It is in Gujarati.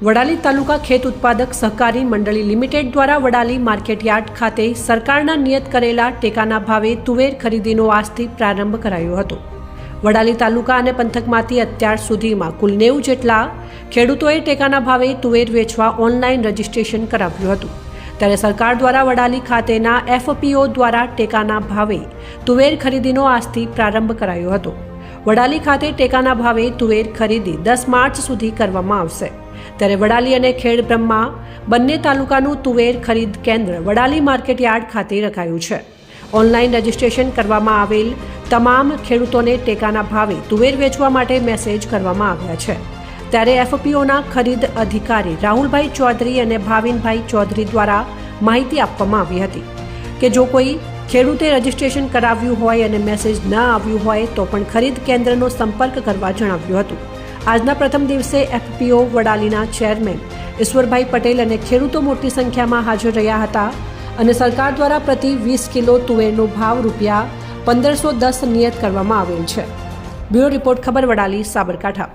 વડાલી તાલુકા ખેત ઉત્પાદક સહકારી મંડળી લિમિટેડ દ્વારા વડાલી માર્કેટયાર્ડ ખાતે સરકારના નિયત કરેલા ટેકાના ભાવે તુવેર ખરીદીનો આજથી પ્રારંભ કરાયો હતો। વડાલી તાલુકા અને પંથકમાંથી અત્યાર સુધીમાં કુલ 90 જેટલા ખેડૂતોએ ટેકાના ભાવે તુવેર વેચવા ઓનલાઈન રજીસ્ટ્રેશન કરાવ્યું હતું। ત્યારે સરકાર દ્વારા વડાલી ખાતેના એફપીઓ દ્વારા ટેકાના ભાવે તુવેર ખરીદીનો આજથી પ્રારંભ કરાયો હતો। વડાલી ખાતે ટેકાના ભાવે તુવેર ખરીદી 10 માર્ચ સુધી કરવામાં આવશે। ત્યારે વડાલી અને ખેડ બ્રહ્મા બંને તાલુકાનું તુવેર ખરીદ કેન્દ્ર વડાલી માર્કેટયાર્ડ ખાતે રખાયું છે। ઓનલાઈન રજીસ્ટ્રેશન કરવામાં આવેલ તમામ ખેડૂતોને ટેકાના ભાવે તુવેર વેચવા માટે મેસેજ કરવામાં આવ્યા છે। ત્યારે એફપીઓના ખરીદ અધિકારી રાહુલભાઈ ચૌધરી અને ભાવિનભાઈ ચૌધરી દ્વારા માહિતી આપવામાં આવી હતી કે જો કોઈ ખેડૂતે રજીસ્ટ્રેશન કરાવ્યું હોય અને મેસેજ ન આવ્યું હોય તો પણ ખરીદ કેન્દ્રનો સંપર્ક કરવા જણાવ્યું હતું। આજના પ્રથમ દિવસે એફપીઓ વડાલીના ચેરમેન ઈશ્વરભાઈ પટેલ અને ખેડૂતો મોટી સંખ્યામાં હાજર રહ્યા હતા અને સરકાર દ્વારા પ્રતિ 20 કિલો તુવેરનો ભાવ રૂપિયા 1510 નિયત કરવામાં આવેલ છે। બ્યુરો રિપોર્ટ, ખબર વડાલી, સાબરકાંઠા।